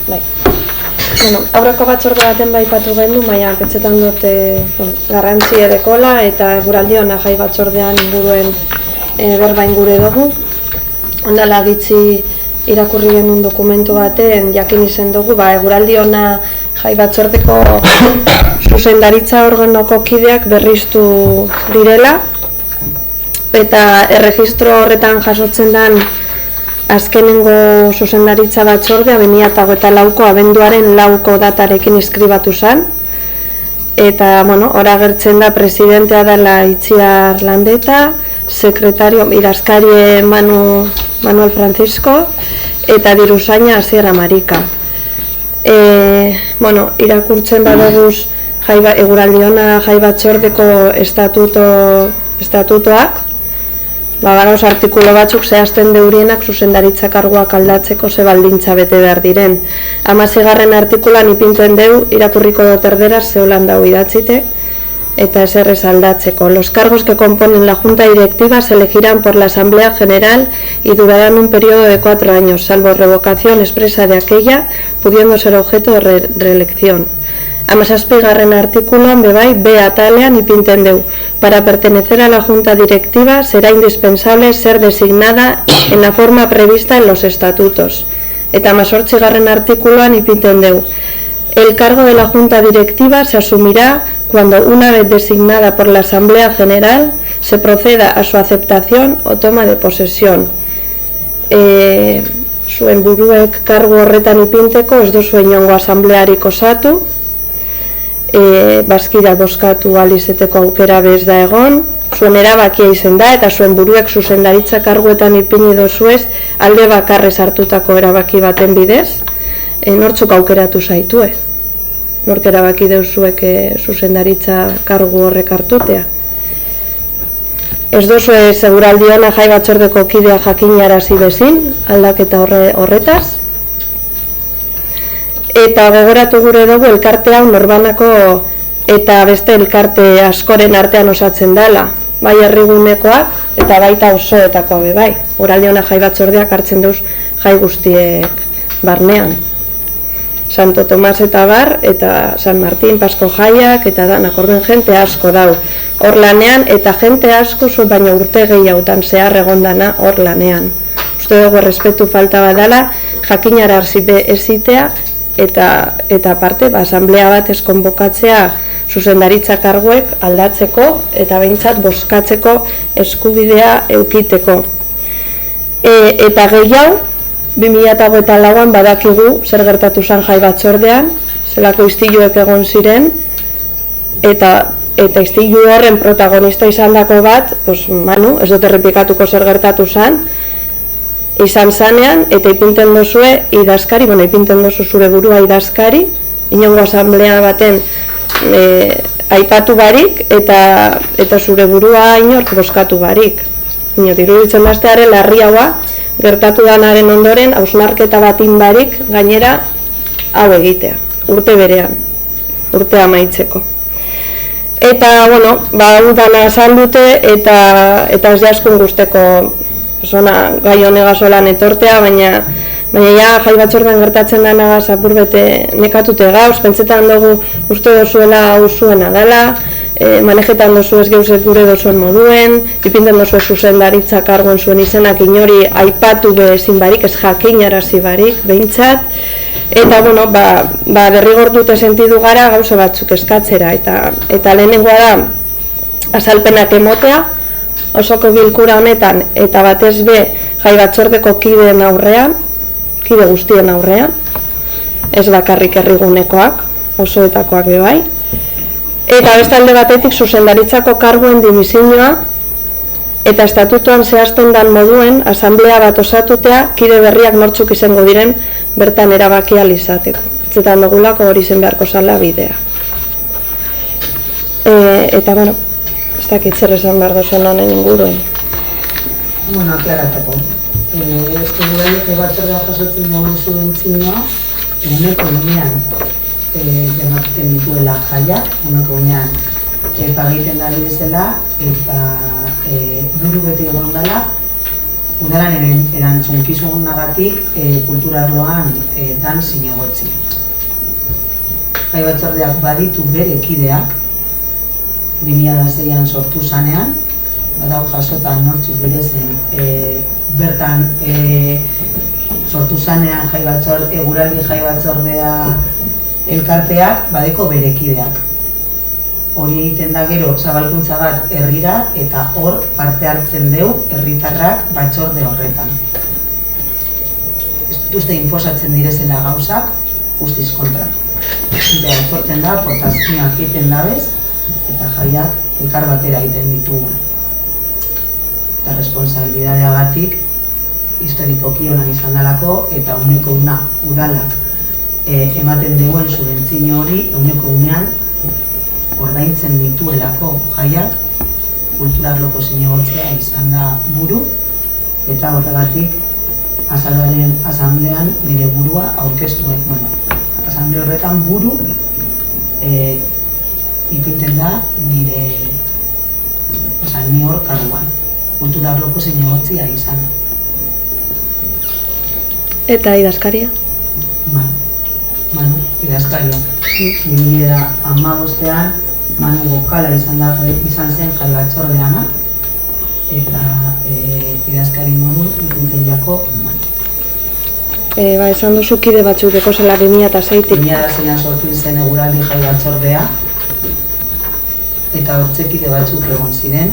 Bai. Bueno, aurreko batzorde baten baipatu gendu, baina petzetan dut garrantzi edekola eta eguraldi ona jai batzordean inguruen berba ingure dugu. Ondala gitzi irakurri genuen dokumentu baten jakin izen dugu, eguraldi ona jai batzordeko zuzendaritza organoko kideak berriztu direla eta erregistro horretan jasotzen den azkenengo zuzendaritza batzordea 2024ko abenduaren 4ko datarekin inskribatu zen eta, hor agertzen da presidentea dela Itziar Landeta, sekretario idazkari Manuel Francisco eta diruzaina Asier Amarika. Irakurtzen badoguz eguraldi ona jai batzordeko estatutoak, bagauz artikulo batzuk zehazten deurienak zuzendaritza karguak aldatzeko ze baldintza bete behar diren. 16. artikulan ipintzen deu, irakurriko dut erderaz zeholan dau idatzite, eta eserrez aldatzeko. Los cargos que componen la Junta Directiva se elegirán por la Asamblea General y durarán un periodo de 4 años, salvo revocación expresa de aquella, pudiendo ser objeto de reelección. 17. artikuloan bebai, B atalean ipinten deu. Para pertenecer a la Junta Directiva será indispensable ser designada en la forma prevista en los estatutos. Eta 18. artikuloan ipinten deu. El cargo de la Junta Directiva se asumirá cuando, una vez designada por la Asamblea General, se proceda a su aceptación o toma de posesión. Zuen buruek kargu horretan ipinteko ez duzu inongo asamblearik osatu, bazkida bozkatu alizeteko aukera bez da egon, zuen erabakia izen da eta zuen buruek zuzendaritza karguetan ipini dozuez alde bakarrez hartutako erabaki baten bidez, nortzuk aukeratu zaitue. Nork erabaki deuzuek zuzendaritza kargu horrek hartutea. Ez duzue seguraldi ona jai batzordeko kidea jakinarazi bezin, aldaketa horretaz. Eta gogoratu gure dugu elkarte hau norbanako eta beste elkarte askoren artean osatzen dela, bai herrigunekoak eta baita osoetakoa bai. Eguraldi ona jai batzordeak hartzen duz jai guztiek barnean. Santo Tomas eta Bar, eta San Martín, Pasko jaiak, eta danak orden jente asko dau hor lanean, eta jente asko zuen baina urte gehiagotan zehar egondana hor lanean. Uste dugu respetu falta badala, jakinara ezitea, eta parte, asamblea bat eskonbokatzea zuzendaritza karguek aldatzeko, eta behintzat bozkatzeko eskubidea eukiteko. Eta gehiago, 2024an badakigu zer gertatu zen jai batzordean, zelako istiluek egon ziren, eta istilu horren protagonista izandako bat, Manu, ez dut errepikatuko zer gertatu zen, izan zanean, eta ipinten dozue idazkari, ipinten dozu zure burua idazkari, inongo asamblea baten aipatu barik, eta zure burua inork bozkatu barik. Iruditzen daztearen larri haua, gertatu danaren ondoren, hausnarketa batin barik, gainera, hau egitea, urte berean, urte amaitzeko. Eta, hau dana esan dute, eta ez jaskun guzteko gai honegaz olan etortea, baina jai batzordean gertatzen danagaz apurbete nekatute gauz, pentsetan dugu uste dozuela hau zuena dela, manejetan dozu ez geuzet gure dozuen moduen, ipinten dozu ez zuzendaritza karguen zuen izenak inori aipatu bezin barik, ez jakinarazi barik, behintzat, eta derrigortute sentidu gara gauza batzuk eskatzera, eta lehenengoa da azalpenak emotea, osoko bilkura honetan, eta batez be jai batzordeko kideen aurrean, kide guztien aurrean, ez bakarrik herrigunekoak, osoetakoak bebai, eta beste alde batetik zuzendaritzako karguen dimisioa eta estatutuan zehazten dan moduen asamblea bat osatutea kide berriak nortzuk izango diren bertan erabaki ahal izateko. Etzetan dugulako hori zen beharko zala bidea. Eta, ez dakit zer esan behar dozuen honen inguruen. Aklaratzeko. Eguraldi batzordea jasotzen dugun subentzioa, uneko unean jamaten dituela jaiak, uneko unean pagiten da bezala, eta buru bete egon dela, Udalaren erantzunkizunagatik kulturarloan dan zinegotzi. Jai batzordeak baditu bere kideak, 2006an sortu zanean, badau jasotan nortzuk berezen bertan sortu zanean eguraldi jai batzordea elkarteak badeko bere kideak. Hori egiten da gero zabalkuntza bat herrira eta hor parte hartzen deu herritarrak batzorde horretan. Ez dut uste inposatzen direzela gauzak, guztiz kontra. Etortzen da, aportazioak egiten dabez, eta jaiak elkar batera egiten ditugu. Eta responsabilidadeagatik historikoki onan izan dalako eta uneko una udalak ematen duen subentzio hori uneko unean ordaintzen dituelako jaiak kulturarloko zinegotzea izan da buru eta horregatik azaroaren asamblean nire burua aurkeztuen. Asamble horretan buru ipinten da nire ni hor karguan kulturarloko zinegotzea izan da. Eta idazkaria? Manu, idazkaria. 2015an Manu Gokala izan zen jai batzordeana eta idazkari modu ipinteiako Manu. Esan duzu kide batzuk deko zela 2006-tik. 2006an sortu izen eguraldi jai batzordea eta hortze kide batzuk egon ziren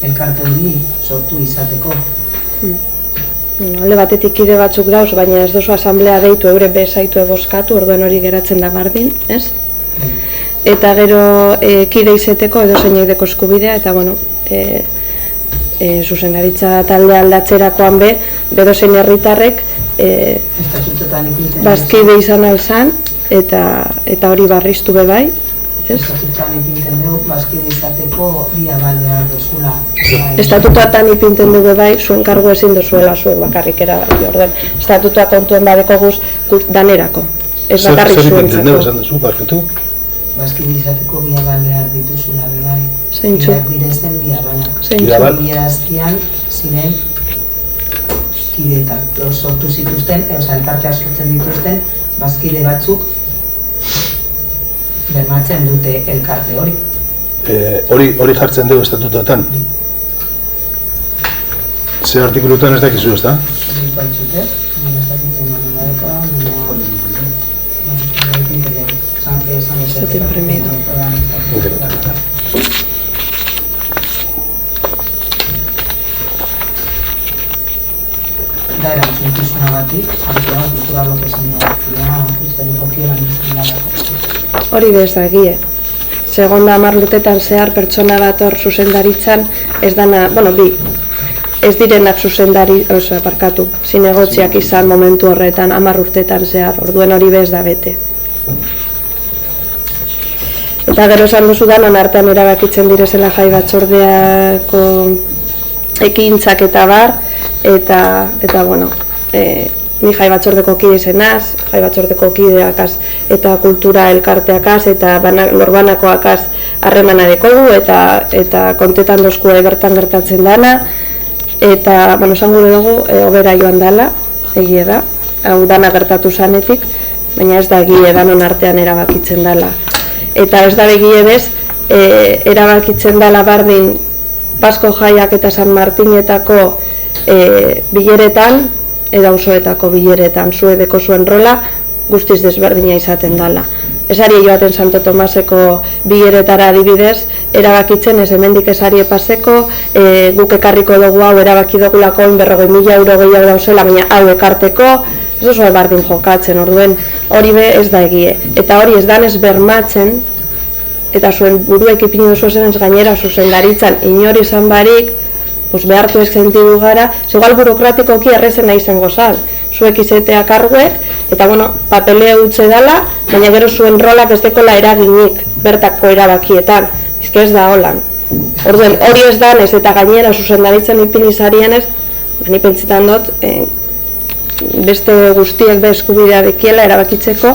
elkarte hori sortu izateko. Alde batetik kide batzuk dauz, baina ez duzu asamblea deitu euren bezaitu ebozkatu, orduan hori geratzen da bardin, ez? Eta gero kide izeteko edo zeinek eskubidea, eta bueno, zuzendaritza talde aldatzerakoan bedo zein herritarrek bazkide izan alzan, eta hori barriztu bai. Estatutuan ipinten dugu, bazkide izateko bi abal behar duzula. Estatutuatan ipinten dugu bai, zuen kargu ezin duzuela zuen bakarrik erabaki orden. Estatutua kontuen badeko guz danerako, ez bakarrik zuentzako. Zer ipinten dugu esan duzu, barkatu? Bazkide izateko bi abal behar dituzula bai. Zeintzu? Birezen bi abalak. Zeintzu? Bierazkian ziren kideetak. Sortu zituzten, elkartea sortzen dituzten, bazkide batzuk bermatzen dute elkarte hori. Hori jartzen dugu estatutoetan? Ze artikulutan ez dakizu, ez da? Hori baitzute, ez dakiten Esaten premido. Da erantzunkizunagatik, artean kulturarloko zinegotzia, historikoki lan izan dara. Hori bez da egie. Segonda 10 urtetan zehar pertsona bat hor zuzendaritzan ez dana, ez direnak zuzendari, parkatu, zinegotziak izan momentu horretan 10 urtetan zehar, orduen hori bez da bete. Eta gero esan duzu danon artean erabakitzen direzela jai batzordeako ekintzak eta bar, eta bueno, ni jai batzordeko kide izenaz, jai batzordeko kideakaz eta kultura elkarteakaz eta norbanakoakaz harremana dekogu eta kontetan dozku bertan gertatzen dana eta, esan gure dugu, obera joan dala, egie da, hau dana gertatu zanetik, baina ez da egie danon artean erabakitzen dala. Eta ez da egie bez, erabakitzen dala bardin Pasko jaiak eta San Martinetako bileretan, edo auzoetako bileretan zuedeko zuen rola guztiz desberdina izaten dala. Esari joaten Santo Tomaseko bileretara adibidez, erabakitzen ez hemendik esari paseko, guk ekarriko dugu hau erabaki dugulako 40.000 euro gehiago dauzela, baina hau ekarteko, ez oso bardin jokatzen, orduen hori be ez da egie. Eta hori ez danez bermatzen, eta zuen buruek ipini duzu esenez gainera zuzendaritzan inori izan barik, behartu ez sentidu gara, igual burokratikoki errezena izango zan. Zuek izetea karguek, eta papelea utze dela, baina gero zuen rolak ez dekola eraginik bertako erabakietan. Bizke ez da holan. Orduen, hori ez danez eta gainera zuzendaritzen ipinizarienez, ni pentsetan dut, beste guztiek be eskubidea dekiela erabakitzeko,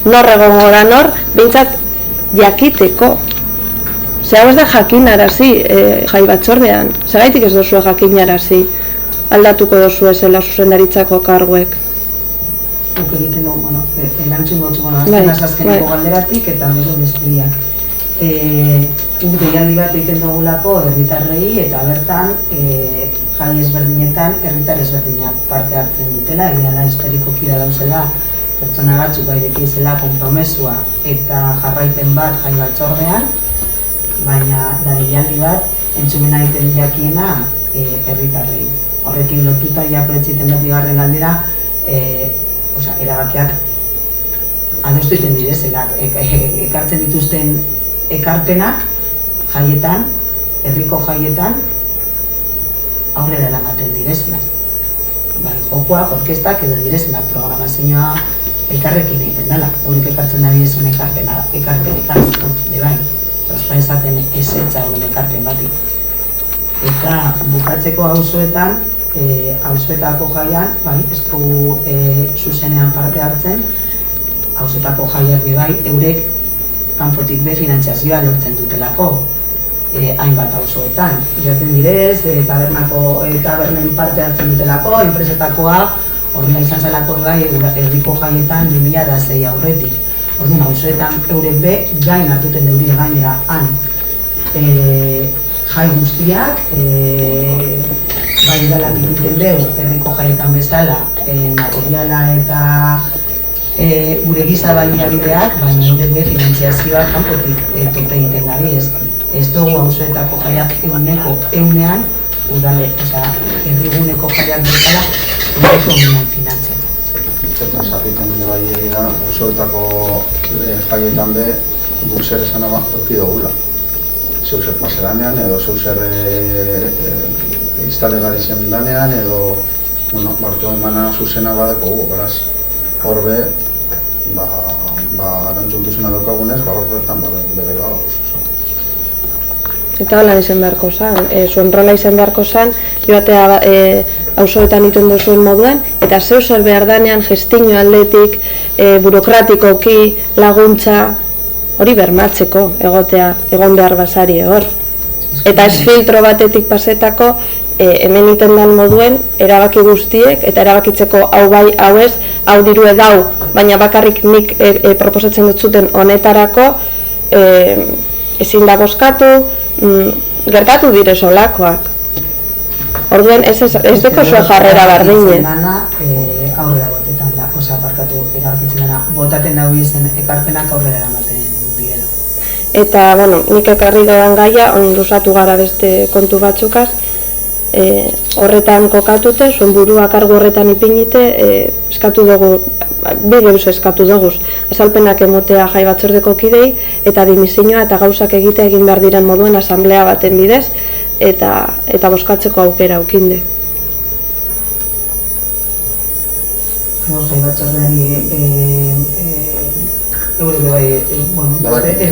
nor egongo da nor, behintzat jakiteko. Zer hau ez da jakinarazi jai batzordean, zeraitik ez duzue jakinarazi aldatuko dozu ezela zuzendaritzako karguek? Guk egiten dugu, bueno, erantzun gotzu, azkeneko galderatik eta gero besteak. Guk deialdi bat egiten dugulako herritarrei eta bertan jai ezberdinetan herritar ezberdinak parte hartzen dutela, egia da historikoki da dauzela pertsona batzuk baireki izela konpromesua eta jarraipen bat jai batzordean, baina da deialdi bat entzumena egiten diakiena herritarrei. Horrekin lotuta ja proietziten dut bigarren galdera, erabakiak adostu egiten direzela, ekartzen dituzten ekarpenak jaietan, herriko jaietan aurrera eramaten direzela. Bai, jokoak, orkestak edo direzela programazioa elkarrekin egiten dela, horiek ekartzen da bidezen ekarpen ekartzen, bai, ez esaten ezetza horren ekarpen batik. Eta bukatzeko auzoetan, auzoetako jaian, bai, ez dugu zuzenean parte hartzen, auzoetako jaiak bai, eurek kanpotik be finantziazioa lortzen dutelako, hainbat auzoetan. Jaten direz, tabernen parte hartzen dutelako, enpresetakoa, horrela izan zelako bai, herriko jaietan 2006 aurretik. Orduan, auzoetan eurek be, gain hartuten deuri gainera han. Jai guztiak, bai udalak egiten dugu, herriko jaietan bezala, materiala eta gure giza baliabideak, baina gure finantziazioa kanpotik tope egiten dabi ez. Ez dugu auzoetako jaiak egunean, udale, herriguneko jaiak bezala, egunean finantzia. Eta sarritan bai da, auzoetako jaietan be, guk zer esan aurki dugula. Zeu zer paseranean, edo zeu zer instalegari zen danean, edo bartu emana zuzena badeko gu, beraz, hor be, erantzultuzuna daukagunez, hor bertan bere gauz. Eta holan izan beharko zan, zuen rola izan beharko zan, joatea auzoetan iten duzuen moduan, eta zeu zer behar danean gestino aldetik, burokratikoki, laguntza, hori bermatzeko egotea, egon behar basari hor. Eta ez filtro batetik pasetako, hemen iten dan moduen, erabaki guztiek, eta erabakitzeko hau bai, hau ez, hau diru edau, baina bakarrik nik proposatzen dut zuten honetarako, ezin da bozkatu, gertatu dire solakoak. Orduan ez deko zuen jarrera bardinen. Aurrera botetan da, parkatu erabakitzen dena, botaten da huiezen ekarpenak aurrera eramaten direla. Eta, nik ekarri doan gaia, luzatu gara beste kontu batzukaz, horretan kokatute, zuen burua kargu horretan ipinite, eskatu dugu, bi geuz eskatu dugu, azalpenak emotea jai batzordeko kidei, eta dimisioa eta gauzak egin behar diren moduen asamblea baten bidez, eta bozkatzeko aukera aukinde. Jai batzordeari eureke bai,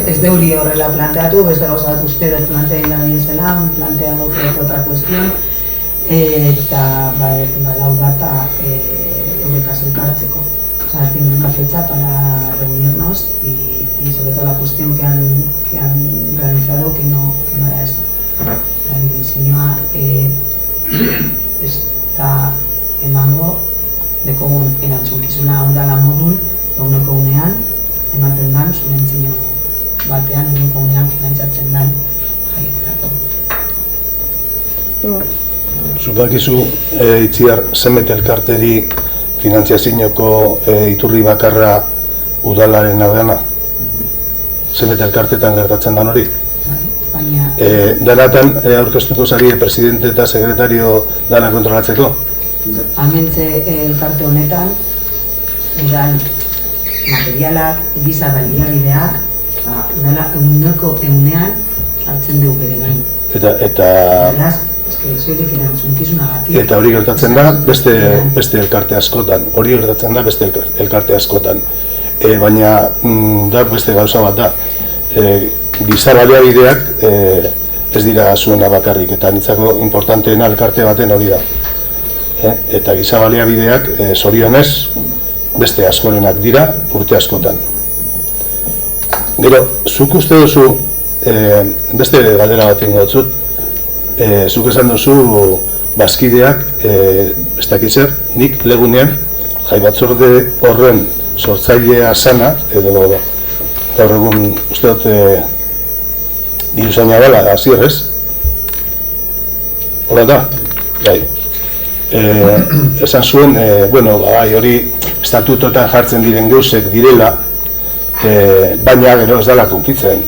ez deuri horrela planteatu, beste gauza bat uste dut plantein da diesela, plantean dut otra cuestión, eta badau data eurekaz elkartzeko. Tienen una fecha para reunirnos y sobre todo la cuestión que han realizado que no era esta. La diseñoa está emango dekogun erantzukizuna ondala modun, eguneko unean, ematen dan, subentzio batean, eguneko unean finantzatzen dan jaietarako. Zubakizu Itziar zenbait elkarteri finantziazioko iturri bakarra udalaren adana? Zenbait elkartetan gertatzen dan hori? Danatan aurkeztuko zari presidente eta sekretario dana kontrolatzeko? Amentze elkarte honetan, udal materialak, giza baliabideak, udala eguneko egunean hartzen dugu bere gain. Eta hori gertatzen da beste elkarte askotan, baina da beste gauza bat da. Giza baliabideak ez dira zuena bakarrik, eta nitzako importanteena elkarte baten hori da. Eta giza baliabideak zorionez beste askorenak dira urte askotan. Gero, zuk uste duzu, beste galdera bat ingo dut, zuk esan duzu bazkideak, ez dakit zer, nik legunean jai batzorde horren sortzailea sana, edo gaur egun uste dut diruzaina dela, azierrez. Hola da, bai. Esan zuen, bueno, bai, hori estatutotan jartzen diren gauzek direla, baina gero ez dela kunplitzen.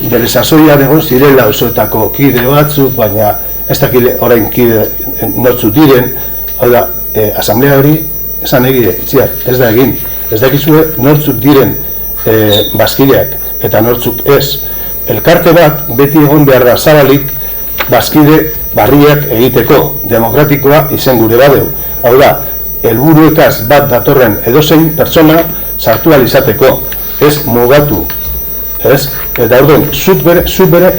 Bere sasoian egon zirela osoetako kide batzuk, baina ez dakile orain kide nortzuk diren, hau da, asamblea hori esan egide, itziar, ez da egin. Ez dakizue nortzuk diren bazkideak eta nortzuk ez. Elkarte bat beti egon behar da zabalik bazkide barriak egiteko, demokratikoa izen gure badeu. Hau da, helburuekaz bat datorren edozein pertsona sartu izateko, ez mugatu. Ez? Eta orduan, zut bere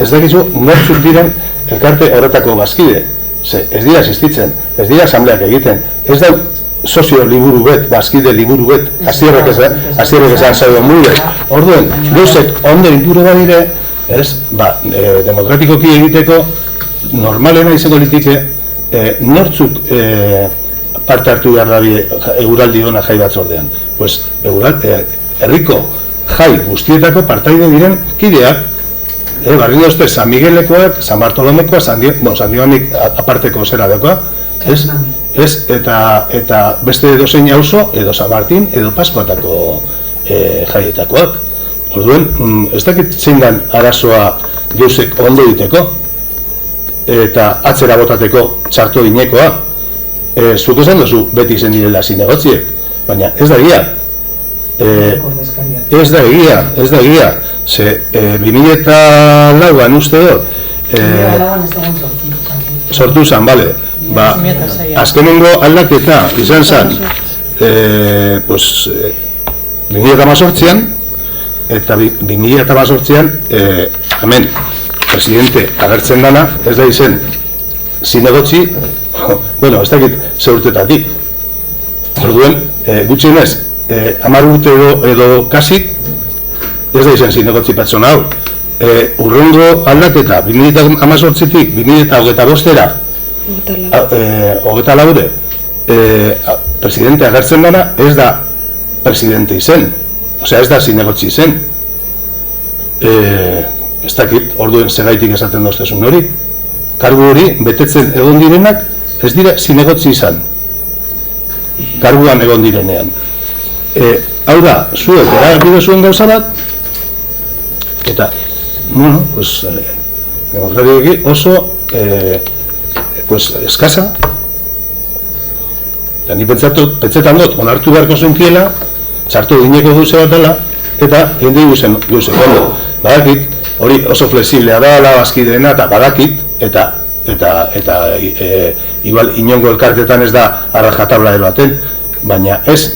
ez dakizu nortzuk diren elkarte horretako bazkide. Ez dira existitzen, ez dira asambleak egiten, ez da sozio liburu bet, bazkide liburu bet, azierrek esan zaudon mule. Orduan, gauzek ondo inpure badire, ez, demokratikoki egiteko, normalena izango litike, nortzuk parte hartu behar dabi eguraldi hona jai batzordean. Pues, herriko jai guztietako partaide diren kideak, barri dozte San Miguelekoak, San Bartolomekoak, San Dionik aparteko zera dekoa, ez, eta beste edozein auzo, edo San Martin, edo Paskoatako jaietakoak. Orduen, ez dakit zein arazoa gauzek ondo diteko, eta atzera botateko txarto inekoa. Zuk esan duzu beti zen direla zinegotziek, baina ez da egia. Ez da egia. Ze 2004an uste dut, sortu zen, bale. Azkenengo aldaketa izan zen 2018an, eta 2018an hemen presidente agertzen dana, ez da izen zinegotzi, bueno, ez dakit ze urtetatik. Orduen, gutxienez, 10 urte edo kasik, ez da izen zinegotzi pertsona hau. Urrengo aldaketa, 2018tik 2025era, 24, presidente agertzen dana, ez da presidente izen, osea ez da zinegotzi izen. Ez dakit, orduen segaitik esaten doztezun hori. Kargu hori, betetzen egon direnak, ez dira zinegotzi izan. Karguan egon direnean. Hau da, zuek erabaki zuen gauza bat, eta, bueno, pues, demokratikoki oso, pues, eskasa. Eta ni pentsetan dut, onartu beharko zenkiela, txartu dineko duze bat dela, eta jende guzen ondo. Badakit, hori oso flexiblea dela, bazkideena, eta badakit, eta igual inongo elkartetan ez da arrajatabla eroaten, baina ez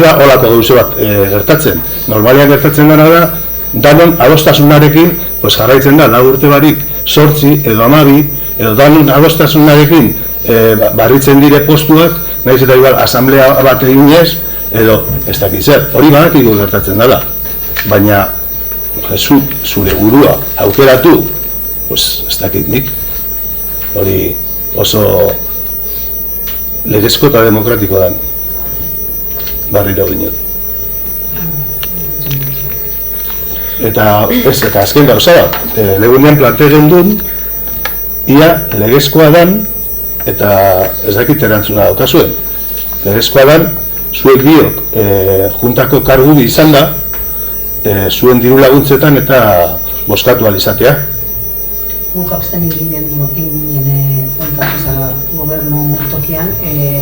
da holako gauze bat gertatzen. Normalean gertatzen dena da, danon adostasunarekin jarraitzen da, 4 urte barik 8 edo 12, edo danon adostasunarekin barritzen dire postuak, nahiz eta igual asamblea bat eginez, edo ez dakit zer, hori badakiko gertatzen dela, baina zure burua aukeratu, ez dakit nik, hori oso legezko eta demokratiko dan, barriro dinot. Eta azken gauza bat, legunean plante gendun, ia legezkoa dan, eta ez dakit erantzuna daukazuen, legezkoa dan, zuek biok juntako kargu izan da, zuen diru laguntzetan eta boskatu alizatea. Guk absten ginen junta gobernu tokian,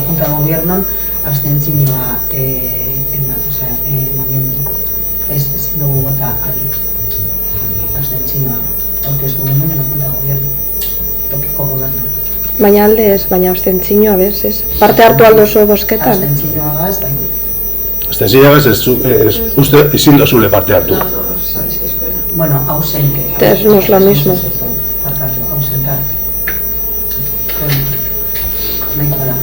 junta gobernon abstentzioa eman gendu. Ezin dugu gota abstentzioa aurkeztu genuen junta gobernu, tokiko gobernu. Baina alde ez, baina abstentzioa bez, ez? Parte hartu aldozo bosketan? Abstentzioa gaz, bai. Abstentzioa gaz, uste izin dozule parte hartu. Bueno, ausente. No es lo mismo. Ausentar. Bueno, nahiko da.